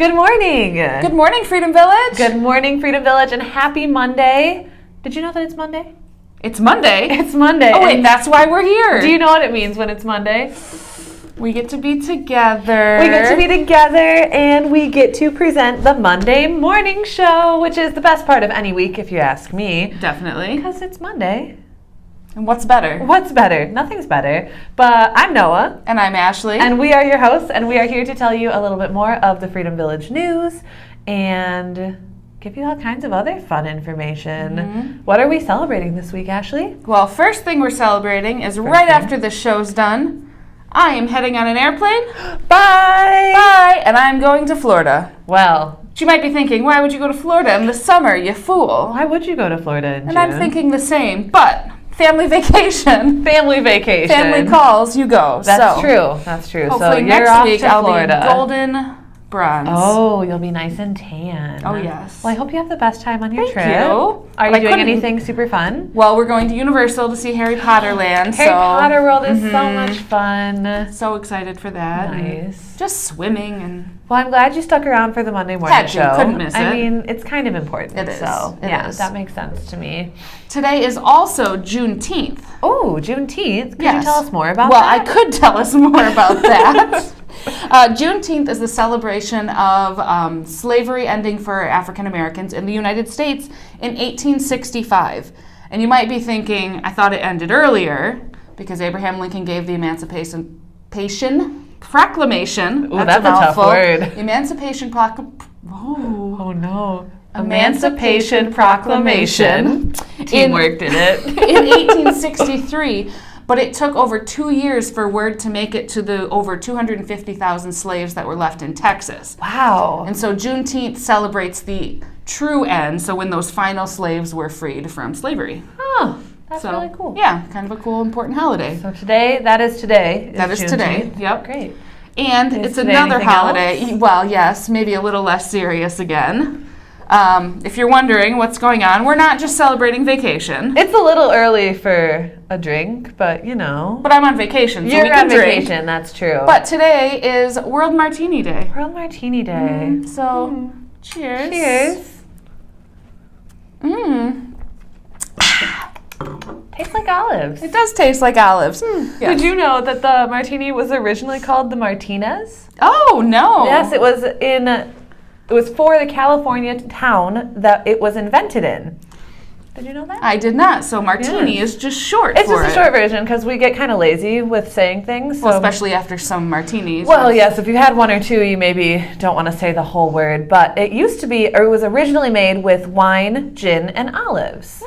Good morning. Good morning, Freedom Village. Good morning, Freedom Village, and happy Monday. Did you know that it's Monday? It's Monday. It's Monday. Oh, wait, that's why we're here. Do you know what it means when it's Monday? We get to be together. We get to be together, and we get to present the Monday morning show, which is the best part of any week, if you ask me. Definitely. Because it's Monday. And what's better? What's better? Nothing's better. But I'm Noah. And I'm Ashley. And we are your hosts, and we are here to tell you a little bit more of the Freedom Village news and give you all kinds of other fun information. Mm-hmm. What are we celebrating this week, Ashley? Well, first thing we're celebrating is right after the show's done, I am heading on an airplane. Bye! Bye! And I'm going to Florida. Well, You might be thinking, why would you go to Florida in the summer, you fool? why would you go to Florida in June? And I'm thinking the same, but family vacation. Family vacation. Family calls, you go. That's true. That's true. Hopefully so you're next off week to I'll Florida. be golden bronze. Oh, you'll be nice and tan. Oh, yes. Well, I hope you have the best time on your Thank trip. you. Are But you I doing couldn't- anything super fun? Well, we're going to Universal to see Harry Potter Land. Harry Potter World is so much fun. So excited for that. Nice. Just swimming and Well, I'm glad you stuck around for the Monday morning Had to, show. couldn't miss I it. mean, it's kind of important. It is, So, it yeah, is. that makes sense to me. today is also Juneteenth. Oh, Juneteenth. Could you Yes. tell us more about Well, that? I could tell us more about that. Juneteenth is the celebration of slavery ending for African Americans in the United States in 1865. And you might be thinking, I thought it ended earlier because Abraham Lincoln gave the Emancipation Proclamation. Ooh, that's a tough word. Emancipation Oh, no. Emancipation Proclamation. Teamwork did it. In 1863, but it took over 2 years for word to make it to the over 250,000 slaves that were left in Texas. Wow. And so Juneteenth celebrates the true end, so when those final slaves were freed from slavery. Oh, that's So, really cool. Yeah, kind of a cool, important holiday. So today, that is today. That is today, Juneteenth. yep. Great. And Is it's today another anything holiday. else? Well, yes, maybe a little less serious again. If you're wondering what's going on, we're not just celebrating vacation. It's a little early for a drink, but you know. But I'm on vacation, so You're we can on drink. vacation, that's true. But today is World Martini Day. World Martini Day. So, cheers. Cheers. Mmm. Tastes like olives. It does taste like olives. Yes. Did you know that the martini was originally called the Martinez? Oh, no. Yes, it was for the California town that it was invented in. Did you know that? I did not. So martini Yes. is just short It's for just a it. short version because we get kind of lazy with saying things. So. Well, especially after some martinis. Well, yes, if you had one or two, you maybe don't want to say the whole word. But it used to be, or it was originally made with wine, gin, and olives.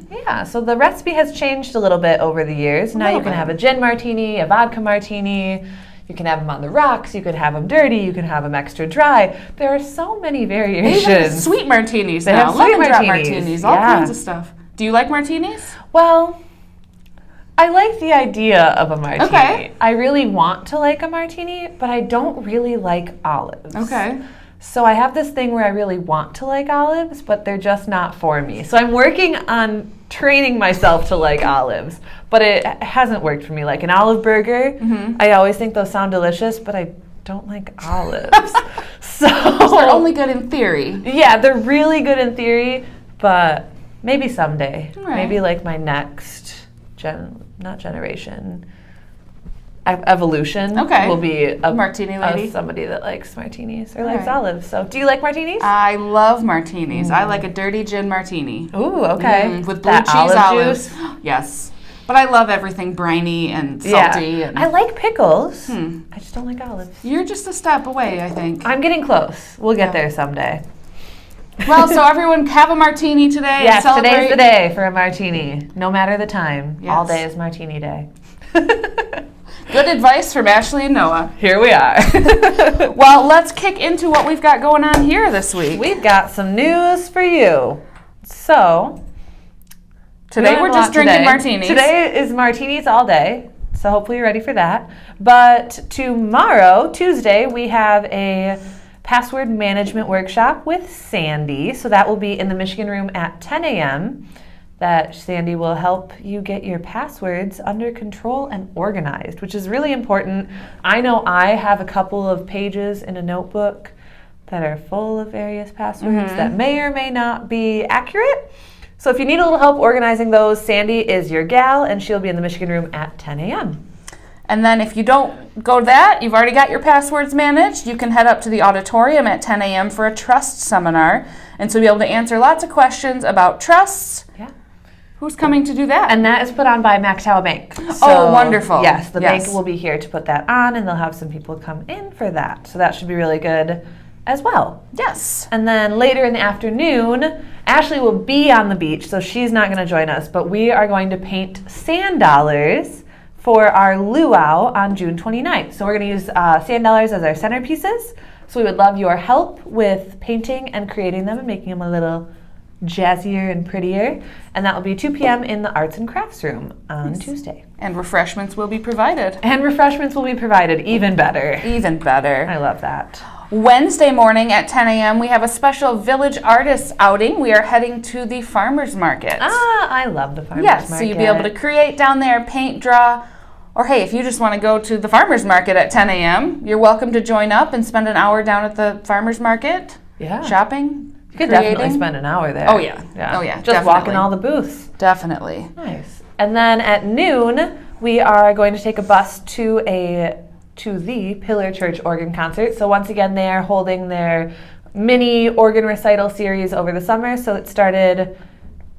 Yeah, so the recipe has changed a little bit over the years. Now you little can bit. have a gin martini, a vodka martini. You can have them on the rocks. You can have them dirty. You can have them extra dry. There are so many They even variations. have sweet martinis They now. have sweet Lemon drop martinis, martinis, all yeah. kinds of stuff. Do you like martinis? Well, I like the idea of a martini. Okay. I really want to like a martini, but I don't really like olives. Okay. So I have this thing where I really want to like olives, but they're just not for me. So I'm working on training myself to like olives, but it hasn't worked for me. Like an olive burger, I always think those sound delicious, but I don't like olives. So They're only good in theory. yeah, they're really good in theory, but maybe someday. All right. Maybe like my next evolution Okay. will be a Martini lady? somebody that likes martinis or All likes right. olives. So do you like martinis? I love martinis. I like a dirty gin martini. Ooh, okay. With blue That cheese olives. juice? Yes. But I love everything briny and salty. And I like pickles. I just don't like olives. You're just a step away, I think. I'm getting close. We'll get Yeah. there someday. Well, so everyone have a martini today Yes, and celebrate. today's the day for a martini. No matter the time. All Yes. day is martini day. Good advice from Ashley and Noah. Here we are. Well, let's kick into what we've got going on here this week. We've got some news for you. So, Today we we're learned a just lot drinking today. martinis. Today is martinis all day. So hopefully you're ready for that. But tomorrow, Tuesday, we have a password management workshop with Sandy. So that will be in the Michigan room at 10 a.m. that Sandy will help you get your passwords under control and organized, which is really important. I know I have a couple of pages in a notebook that are full of various passwords that may or may not be accurate. So if you need a little help organizing those, Sandy is your gal, and she'll be in the Michigan room at 10 a.m. And then if you don't go to that, you've already got your passwords managed, you can head up to the auditorium at 10 a.m. for a trust seminar. And so you'll be able to answer lots of questions about trusts. Yeah. Who's coming to do that? And that is put on by Mactow Bank. Oh, wonderful. Yes, the bank will be here to put that on, and they'll have some people come in for that. So that should be really good as well. Yes. And then later in the afternoon, Ashley will be on the beach, so she's not going to join us, but we are going to paint sand dollars for our luau on June 29th. So we're going to use sand dollars as our centerpieces. So we would love your help with painting and creating them and making them a little jazzier and prettier. And that will be 2 p.m. in the Arts and Crafts room on Tuesday. And refreshments will be provided. And refreshments will be provided. Even better. Even better. I love that. Wednesday morning at 10 a.m. we have a special Village Artists outing. We are heading to the Farmers Market. Ah, I love the Farmers Market. Yes, so you'll be able to create down there, paint, draw, or hey, if you just want to go to the Farmers Market at 10 a.m., you're welcome to join up and spend an hour down at the Farmers Market. Yeah. Shopping. You could definitely spend an hour there. Oh, yeah. Oh, yeah. Just walking all the booths. Definitely. Nice. And then at noon, we are going to take a bus to the Pillar Church organ concert. So once again, they are holding their mini organ recital series over the summer. So it started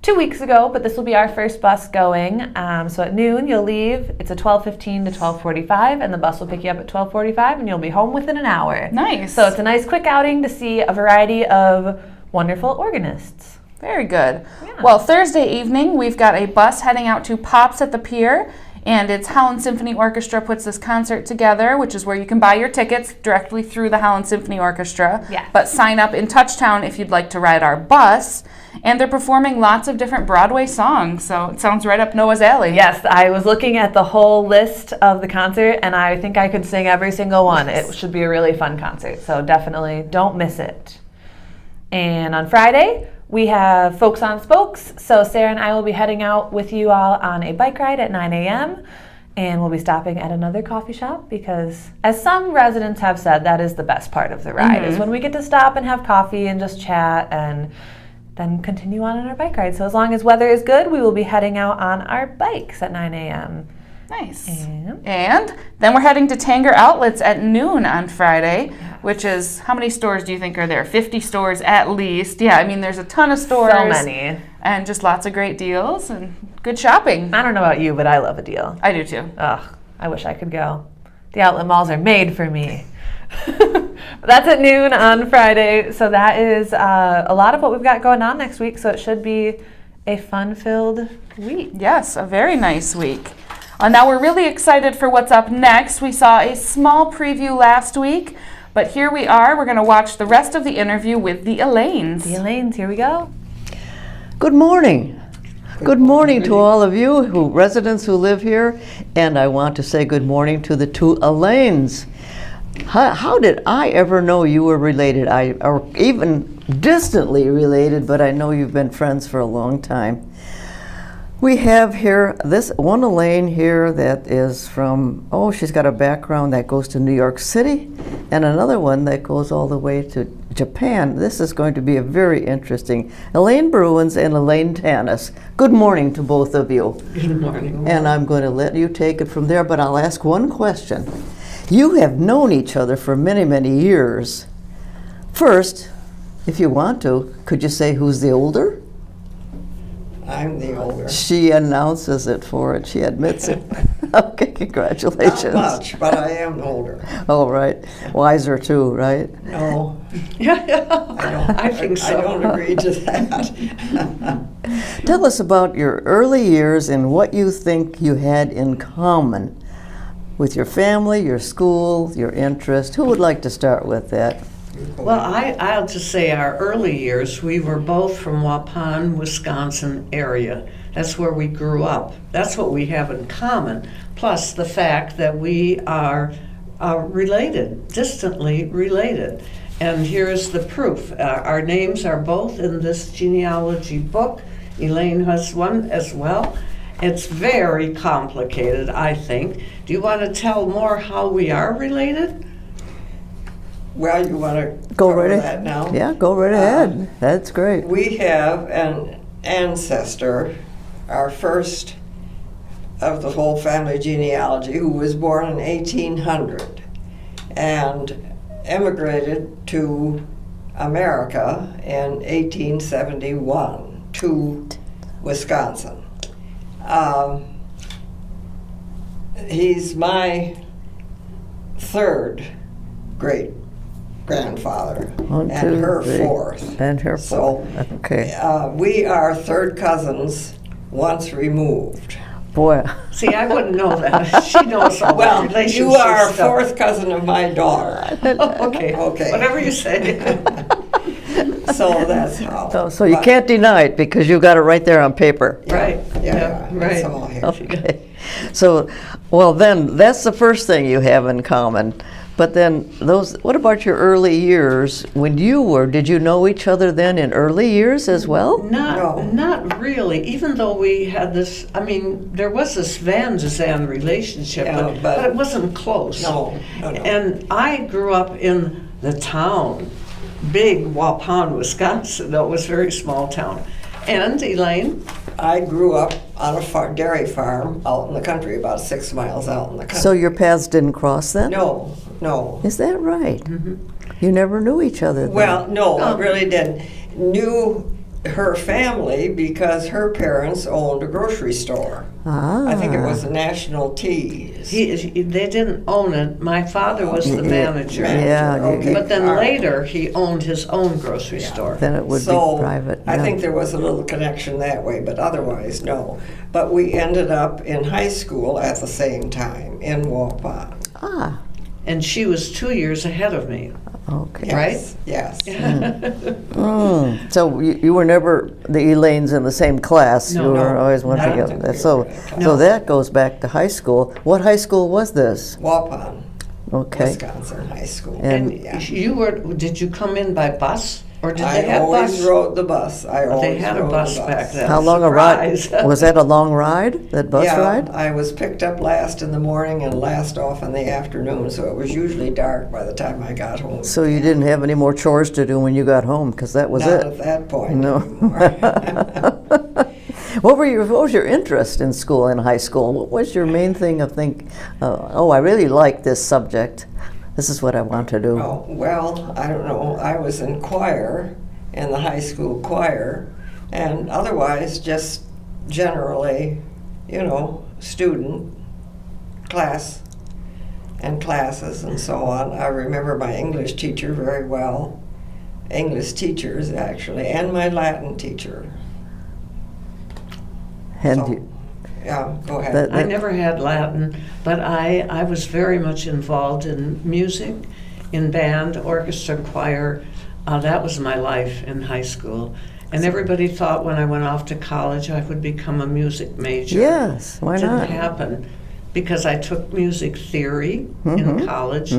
2 weeks ago, but this will be our first bus going. So at noon, you'll leave. It's a 12:15 to 12:45, and the bus will pick you up at 12:45, and you'll be home within an hour. Nice. So it's a nice quick outing to see a variety of wonderful organists. Very good. Yeah. Well, Thursday evening, we've got a bus heading out to Pops at the Pier, and it's Howland Symphony Orchestra puts this concert together, which is where you can buy your tickets directly through the Howland Symphony Orchestra. Yes. But sign up in Touchtown if you'd like to ride our bus. And they're performing lots of different Broadway songs, so it sounds right up Noah's alley. Yes, I was looking at the whole list of the concert, and I think I could sing every single one. Nice. It should be a really fun concert, so definitely don't miss it. And on Friday, we have Folks on Spokes, so Sarah and I will be heading out with you all on a bike ride at 9 a.m., and we'll be stopping at another coffee shop because, as some residents have said, that is the best part of the ride, is when we get to stop and have coffee and just chat and then continue on our bike ride. So as long as weather is good, we will be heading out on our bikes at 9 a.m. Nice. And then we're heading to Tanger Outlets at noon on Friday, which is, how many stores do you think are there? 50 stores at least. Yeah, I mean, there's a ton of stores. So many. And just lots of great deals and good shopping. I don't know about you, but I love a deal. I do too. Ugh, I wish I could go. The outlet malls are made for me. That's at noon on Friday. So that is a lot of what we've got going on next week. So it should be a fun-filled week. Yes, a very nice week. Now we're really excited for what's up next. We saw a small preview last week, but here we are. We're going to watch the rest of the interview with the Elaines. The Elaines, here we go. Good morning. Good morning to all of you residents who live here, and I want to say good morning to the two Elaines. How did I ever know you were related? Or even distantly related, but I know you've been friends for a long time. We have here this one Elaine here that is from, she's got a background that goes to New York City, and another one that goes all the way to Japan. This is going to be a very interesting. Elaine Bruins and Elaine Tanis. Good morning to both of you. Good morning. And I'm going to let you take it from there, but I'll ask one question. You have known each other for many, many years. First, if you want to, could you say who's the older? I'm the older. She announces it for it. She admits it. Okay, congratulations. Not much, but I am older. All right. Wiser too, right? No. I think so. I don't agree to that. Tell us about your early years and what you think you had in common with your family, your school, your interest. Who would like to start with that? Well, I'll just say our early years, we were both from Waupun, Wisconsin area. That's where we grew up. That's what we have in common, plus the fact that we are related, distantly related. And here's the proof. Our names are both in this genealogy book. Elaine has one as well. It's very complicated, I think. Do you want to tell more how we are related? Well, you want to Go cover right that ahead. now? Yeah, go right ahead. That's great. We have an ancestor, our first of the whole family genealogy, who was born in 1800 and emigrated to America in 1871 to Wisconsin. He's my third great grandfather, One, and two, her three. fourth. And her So, fourth. Okay. we are third cousins once removed. Boy, See, I wouldn't know that. She knows all Well, that relationship you are a stuff. fourth cousin of my daughter. Okay. Okay. Whatever you say. So that's how. oh, so you But- can't deny it because you got it right there on paper. Yeah, Right. Yeah, Yeah, it's right. all here. Okay. So, well, then that's the first thing you have in common. But then what about your early years? When did you know each other then in early years as well? No. Not really. Even though we had this, I mean, there was this Van Zandt relationship, Yeah, but it wasn't close. No. And I grew up in the town, big Waupun, Wisconsin. Though it was a very small town. And Elaine, I grew up on a dairy farm out in the country, about 6 miles out in the country. So your paths didn't cross then? No. Is that right? You never knew each other then? Well, no, I really didn't. Knew her family because her parents owned a grocery store. I think it was National Teas. they didn't own it. My father was the manager. Yeah, Okay. But then all right. later, he owned his own grocery store. Then it would So, be private. I yeah. think there was a little connection that way, but otherwise, no. But we ended up in high school at the same time in Waupun. Ah, And she was 2 years ahead of me. okay. Yes, yes. So you were never the Elaines in the same class. No, you were no, always one I don't together. think we were So, in a class. so No. that goes back to high school. What high school was this? Waupun, Okay. Wisconsin High School. And- yeah. Did you come in by bus? Or did they I have always bus? rode the bus. I always They had a rode bus the bus. back then. How long a ride? Surprise. Was that a long ride? That bus Yeah, ride? I was picked up last in the morning and last off in the afternoon, so it was usually dark by the time I got home. So you didn't have any more chores to do when you got home, because that was Not it. at that point No. anymore. What was your interest in school, in high school? What was your main thing of I really like this subject. This is what I want to do. Oh, well, I don't know. I was in choir, in the high school choir, and otherwise just generally, student, class, and classes and so on. I remember my English teacher very well, English teachers actually, and my Latin teacher. And So, you, yeah, go ahead. That- I never had Latin, but I was very much involved in music, in band, orchestra, choir. That was my life in high school. And everybody thought when I went off to college I would become a music major. yes, why It didn't not? happen because I took music theory in college.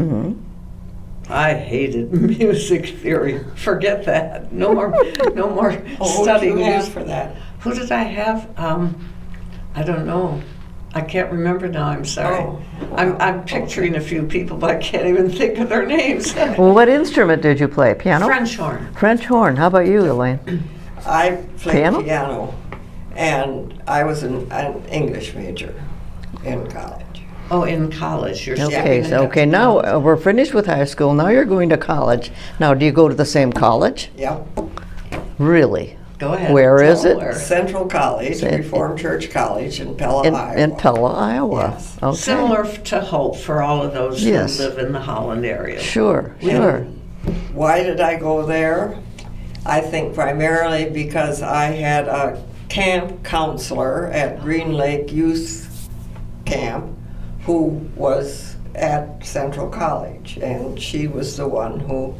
I hated music theory. Forget that. No more Who studying did you have music. for that? Who did I have? I don't know. I can't remember now. I'm sorry. Oh. I'm picturing a few people, but I can't even think of their names. Well, what instrument did you play? Piano? French horn. French horn. How about you, Elaine? I played Piano? piano, and I was an English major in college. Oh, in college. You're Okay, skipping so, ahead. okay, now we're finished with high school. Now you're going to college. Now, do you go to the same college? Yep. Really? Go ahead. Where is Tell it? where. Central College, Sa- Reformed Church College in Pella, Iowa. In Pella, Iowa. Yes. Okay. Similar to Hope for all of those Yes. who live in the Holland area. Sure, sure. Why did I go there? I think primarily because I had a camp counselor at Green Lake Youth Camp who was at Central College, and she was the one who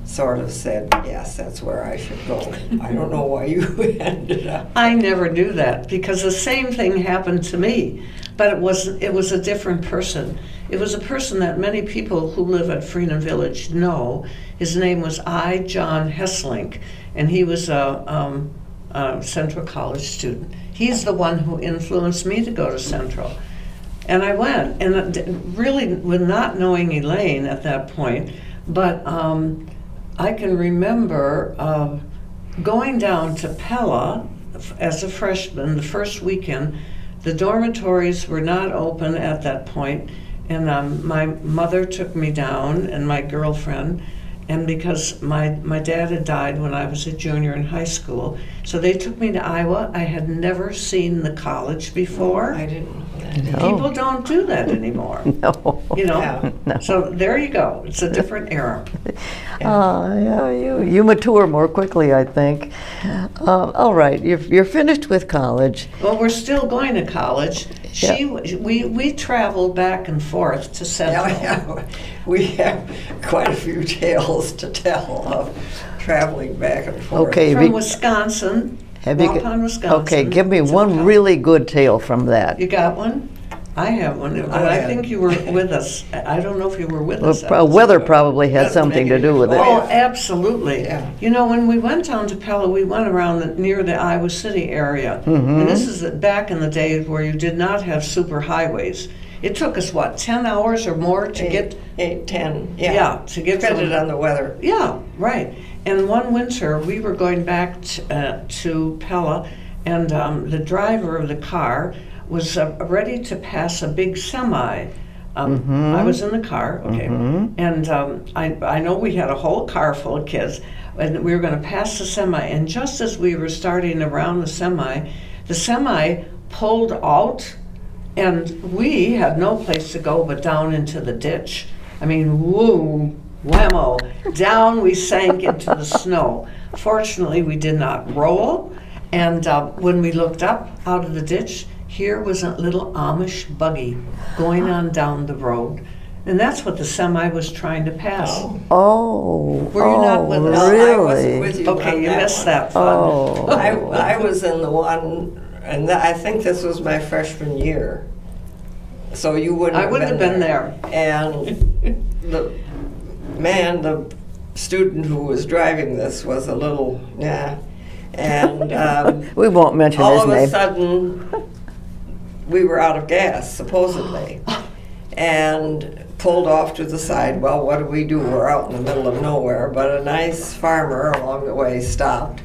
sort of said, yes, that's where I should go. I don't know why you ended up. I never knew that because the same thing happened to me, but it was a different person. It was a person that many people who live at Freenham Village know. His name was John Hesslink, and he was a Central College student. He's the one who influenced me to go to Central. And I went, and really with not knowing Elaine at that point, But I can remember going down to Pella as a freshman the first weekend. The dormitories were not open at that point, and my mother took me down and my girlfriend, and because my dad had died when I was a junior in high school, so they took me to Iowa. I had never seen the college before. I didn't know that. No. People don't do that anymore. No. You know, Yeah. No. so there you go. It's a different era. Yeah, you mature more quickly, I think. All right, you're finished with college. Well, we're still going to college. We traveled back and forth to Central. Yeah, we have quite a few tales to tell of traveling back and forth. Okay, From Wisconsin, Waupun, Wisconsin. okay, give me to one college. really good tale from that. You got one? I have one. Go I ahead. think you were with us. I don't know if you were with us. Weather probably had Doesn't something make to do any with it. Oh, difference. absolutely. Yeah. You know, when we went down to Pella, we went around near the Iowa City area. And this is back in the days where you did not have super highways. It took us, what, 10 hours or more to get... 8, 10, to get depended from... on the weather. Yeah, right. And one winter, we were going back to Pella, and the driver of the car was ready to pass a big semi. I was in the car, okay, and I know we had a whole car full of kids, and we were going to pass the semi, and just as we were starting around the semi pulled out, and we had no place to go but down into the ditch. I mean, woo, whammo, down we sank into the snow. Fortunately, we did not roll, and when we looked up out of the ditch, here was a little Amish buggy going on down the road. And that's what the semi was trying to pass. Oh, Were you not with us? No, really? I wasn't with you Okay, on you that missed one. that fun. Oh, I was in the one, and I think this was my freshman year. So you wouldn't I have wouldn't have been there. And the student who was driving this was a little, and we won't mention all his of a name. sudden, we were out of gas, supposedly, and pulled off to the side. Well, what do? We're out in the middle of nowhere, but a nice farmer along the way stopped.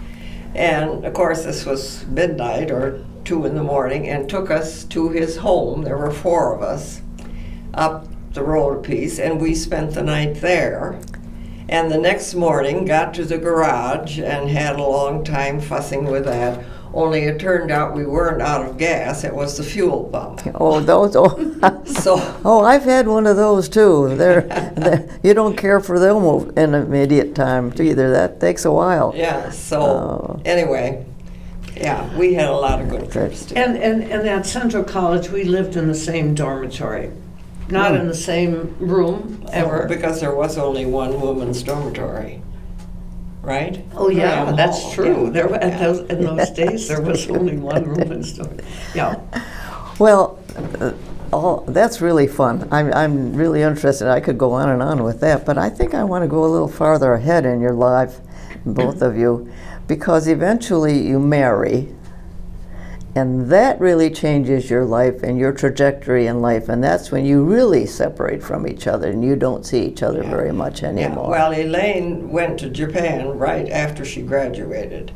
And of course, this was midnight or 2 in the morning, and took us to his home. There were 4 of us up the road a piece, and we spent the night there. And the next morning, got to the garage and had a long time fussing with that. Only it turned out we weren't out of gas, it was the fuel pump. Oh, those. Oh, So, oh, I've had one of those too. You don't care for them in immediate time either. That takes a while. yeah, so Oh. anyway, yeah, we had a lot of good trips too. And at Central College, we lived in the same dormitory. Not in the same room, ever. Because there was only one woman's dormitory, right? Oh, yeah, Graham that's Hall, true. yeah. There, Yeah. in those days, there was only one room in store. Yeah. Well, that's really fun. I'm really interested. I could go on and on with that, but I think I want to go a little farther ahead in your life, both of you, because eventually you marry, and that really changes your life and your trajectory in life, and that's when you really separate from each other and you don't see each other very much Yeah, anymore. well, Elaine went to Japan right after she graduated.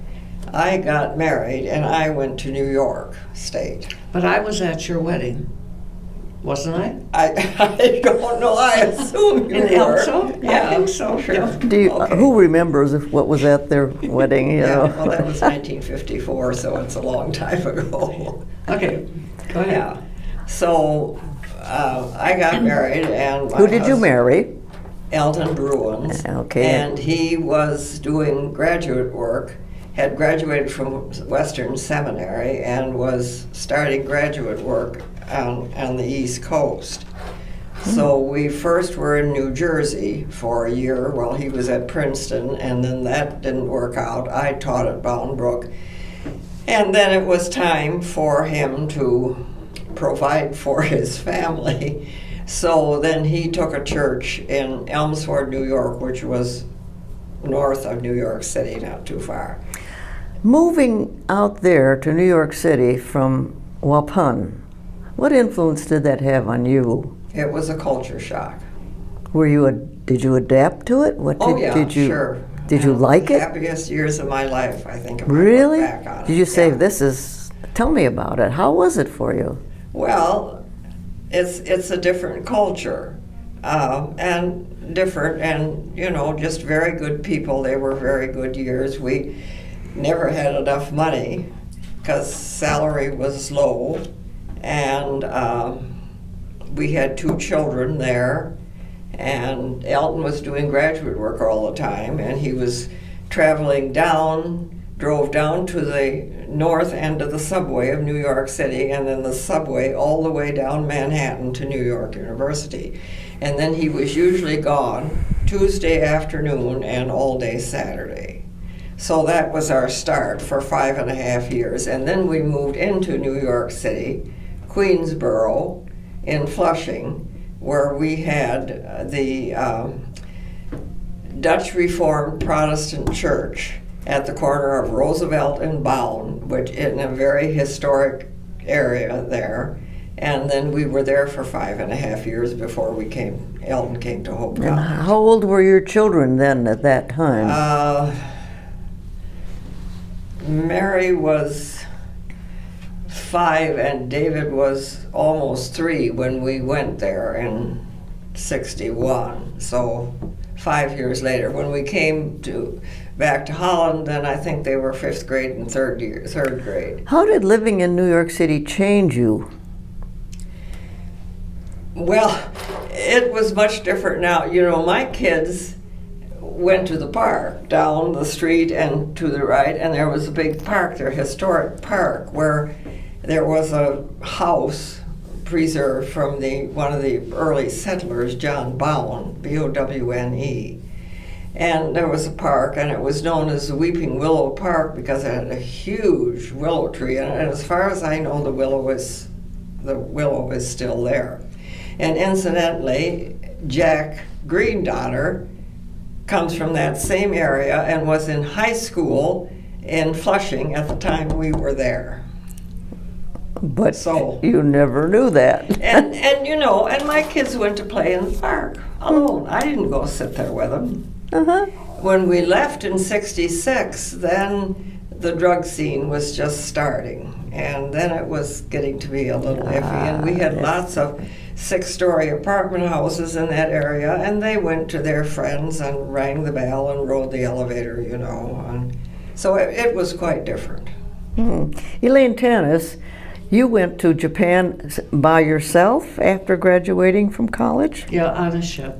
I got married and I went to New York State. But I was at your wedding, wasn't I? I don't know, I assume you In were. Elso? I Yeah, think so, sure. yeah. Do you, Okay. who remembers what was at their wedding? You Yeah, know? well, that was 1954, so it's a long time ago. Okay, go ahead. Yeah, so I got married and my Who did you husband- marry? Eldon Bruins. Okay. And he was doing graduate work, had graduated from Western Seminary and was starting graduate work on the East Coast. So we first were in New Jersey for a year while he was at Princeton, and then that didn't work out. I taught at Bound Brook. And then it was time for him to provide for his family. So then he took a church in Elmsford, New York, which was north of New York City, not too far. Moving out there to New York City from Waupun, what influence did that have on you? It was a culture shock. Did you adapt to it? What Oh, did, yeah, did you, sure. Did you like The it? happiest years of my life, I think, if Really? I look back on it. Did you say, Yeah. tell me about it. How was it for you? Well, it's a different culture, and different, and just very good people. They were very good years. We never had enough money because salary was low, and we had 2 children there, and Elton was doing graduate work all the time, and he was traveling drove down to the north end of the subway of New York City, and then the subway all the way down Manhattan to New York University. And then he was usually gone Tuesday afternoon and all day Saturday. So that was our start for 5.5 years. And then we moved into New York City, Queensboro, in Flushing, where we had the Dutch Reformed Protestant Church at the corner of Roosevelt and Bound, which in a very historic area there. And then we were there for 5.5 years before Elton came to Hope And College. how old were your children then at that time? Mary was 5 and David was almost 3 when we went there in 61. So 5 years later, when we came back to Holland, then I think they were 5th grade and third grade. How did living in New York City change you? Well, it was much different now. My kids went to the park down the street and to the right, and there was a big park there, historic park, where there was a house preserved from one of the early settlers, John Bowen, B-O-W-N-E. And there was a park, and it was known as the Weeping Willow Park because it had a huge willow tree in it. And as far as I know, the willow is still there. And incidentally, Jack Greendaughter comes from that same area and was in high school in Flushing at the time we were there. But So- you never knew that. And and my kids went to play in the park alone. I didn't go sit there with them. Uh-huh. When we left in 66, then the drug scene was just starting. And then it was getting to be a little iffy. And we had lots of 6-story apartment houses in that area. And they went to their friends and rang the bell and rode the elevator, And so it was quite different. Elaine Tanis, you went to Japan by yourself after graduating from college? Yeah, on a ship.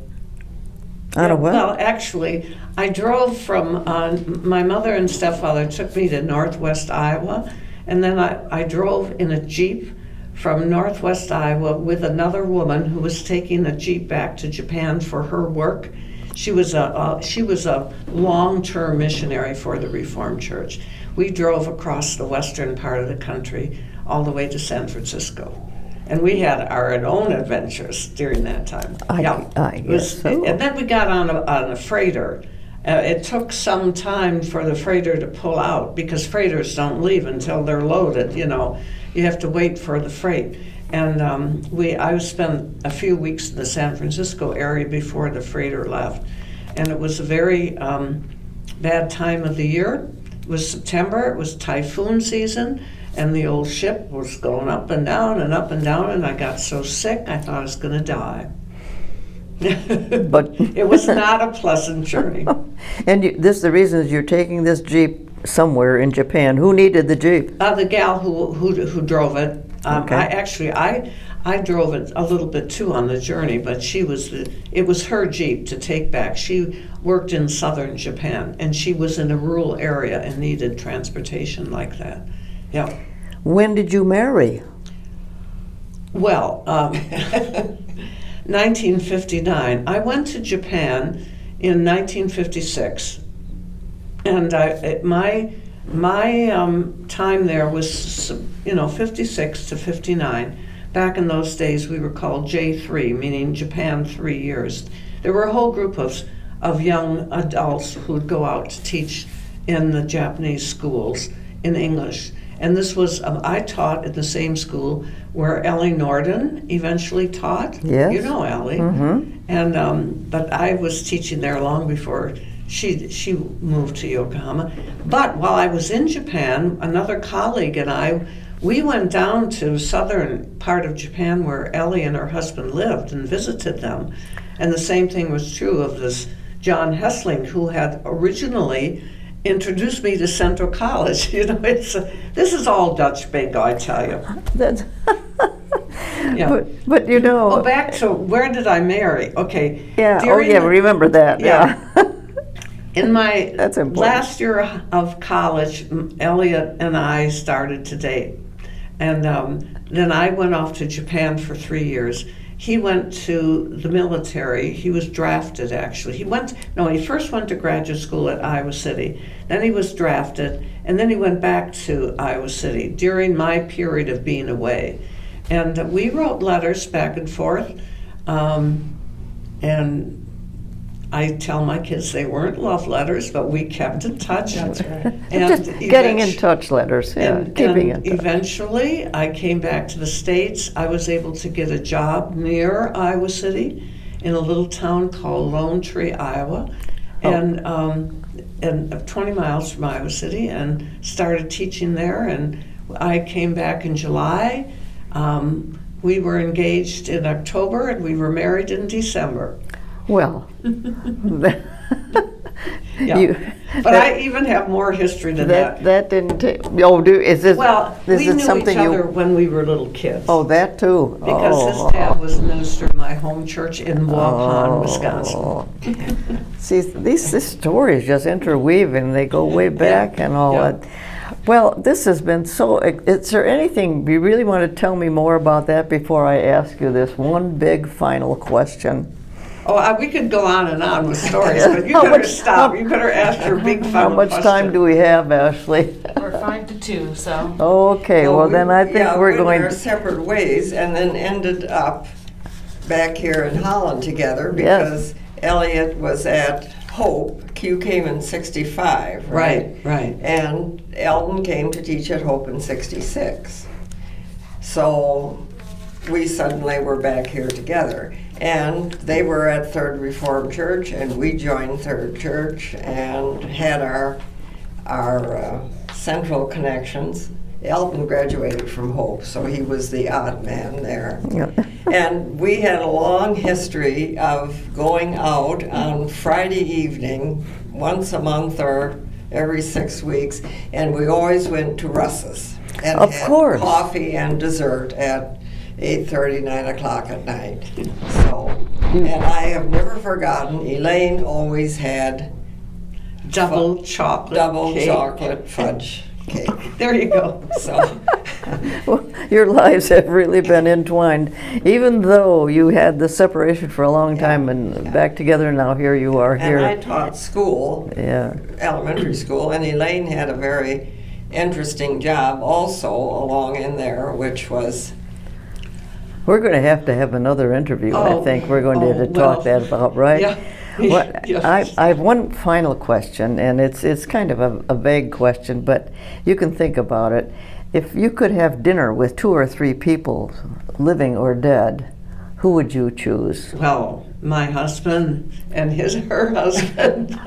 On a what? Well, actually, I drove from, my mother and stepfather took me to Northwest Iowa, and then I drove in a Jeep from Northwest Iowa with another woman who was taking a Jeep back to Japan for her work. She was a long-term missionary for the Reformed Church. We drove across the western part of the country all the way to San Francisco. And we had our own adventures during that time. I guess so. And then we got on a freighter. It took some time for the freighter to pull out because freighters don't leave until they're loaded. You have to wait for the freight. And I spent a few weeks in the San Francisco area before the freighter left. And it was a very bad time of the year. It was September. It was typhoon season. And the old ship was going up and down and up and down, and I got so sick I thought I was going to die. But it was not a pleasant journey. And the reason is you're taking this Jeep somewhere in Japan. Who needed the Jeep? The gal who drove it. Okay. I drove it a little bit too on the journey, but it was her Jeep to take back. She worked in southern Japan, and she was in a rural area and needed transportation like that. Yeah. When did you marry? Well, 1959. I went to Japan in 1956, and my time there was 56 to 59. Back in those days, we were called J3, meaning Japan 3 years. There were a whole group of young adults who would go out to teach in the Japanese schools in English. And this was, I taught at the same school where Ellie Norden eventually taught. Yes. You know Ellie. Mm-hmm. And, but I was teaching there long before she moved to Yokohama. But while I was in Japan, another colleague and I, we went down to southern part of Japan where Ellie and her husband lived and visited them. And the same thing was true of this John Hessling, who had originally introduced me to Central College. You know, this is all Dutch bingo, I tell you. That's Yeah. but you know. Oh, back to where did I marry? Okay. Yeah. During the- Remember that. Yeah. In my That's important. last year of college, Elliot and I started to date. And then I went off to Japan for 3 years. He went to the military. He was drafted, actually. He first went to graduate school at Iowa City. Then he was drafted, and then he went back to Iowa City during my period of being away. And we wrote letters back and forth. And I tell my kids they weren't love letters, but we kept in touch. That's right. And Just getting in touch letters, yeah, and keeping in touch. eventually, I came back to the States. I was able to get a job near Iowa City in a little town called Lone Tree, Iowa, and 20 miles from Iowa City, and started teaching there. And I came back in July. We were engaged in October, and we were married in December. Well, Yeah. But I even have more history than that. that didn't take. Oh, is this? Well, is we it knew something each other you? when we were little kids. Oh, that too. Because his dad was a minister in my home church in Waupun, Wisconsin. See, these stories just interweave and they go way back and all Yeah. that. Well, this has been so. Is there anything you really want to tell me more about that before I ask you this one big final question? Oh, we could go on and on with stories, but you How better much- stop. You better ask your big How final much question. time do we have, Ashley? We're 5 to 2, so. Okay, well then I think we're went going. our separate ways and then ended up back here in Holland together because Elliot was at Hope. Q came in 65, right? Right. And Eldon came to teach at Hope in 66. So we suddenly were back here together. And they were at Third Reformed Church, and we joined Third Church and had our central connections. Eldon graduated from Hope, so he was the odd man there. And we had a long history of going out on Friday evening, once a month or every 6 weeks, and we always went to Russ's and Of had course. coffee and dessert at 8:30, 9 o'clock at night. So, and I have never forgotten, Elaine always had Double chocolate double cake. chocolate fudge cake. There you go. So, Well, your lives have really been entwined, even though you had the separation for a long time and back together. Now here you are and I here. taught school, Yeah. elementary school, and Elaine had a very interesting job also along in there, which was We're going to have another interview. I Oh, think we're going to well, talk that about, right? Yeah. Well, Yes. I have one final question, and it's kind of a vague question, but you can think about it. If you could have dinner with 2 or 3 people, living or dead, who would you choose? Well, my husband and her husband.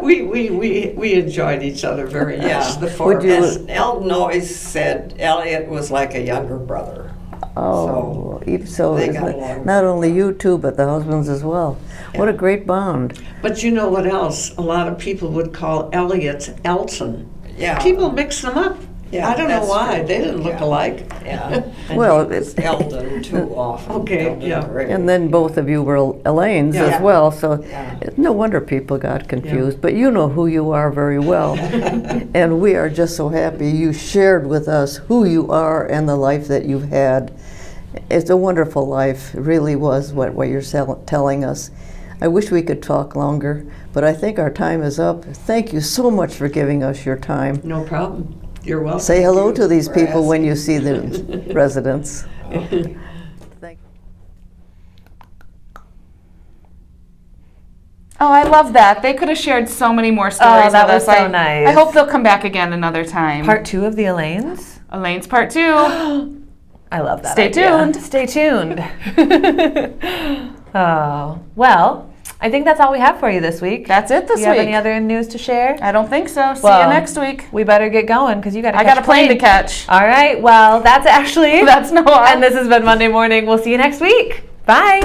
we enjoyed each other very much. Yeah. The four Would of you- us. And Eldon always said Elliot was like a younger brother. Oh, so they isn't got it along. not only you two, but the husbands as well. What a great bond. But you know what else? A lot of people would call Elliot Elton. Yeah. People mix them up. Yeah, I don't know that's why. true. They didn't look Yeah. alike. Yeah. And Well, he was Eldon too often. Okay, Eldon yeah. Gray. And then both of you were Elaine's Yeah. as well, so Yeah. it's no wonder people got confused. But you know who you are very well. And we are just so happy you shared with us who you are and the life that you've had. It's a wonderful life. It really was what you're telling us. I wish we could talk longer, but I think our time is up. Thank you so much for giving us your time. No problem. You're welcome. Say hello to these for people when asking. you see the residents. Thank Oh, I love that. They could have shared so many more stories that with was us. so nice. I hope they'll come back again another time. Part 2 of the Elaines. Elaine's part 2. I love that Stay idea. tuned. Stay tuned. Oh, well, I think that's all we have for you this week. That's it this Do you have week. any other news to share? I don't think so. See Well, you next week. We better get going because you got I got a plane to catch. All right, well, that's Ashley. That's Noah. And this has been Monday Morning. We'll see you next week. Bye.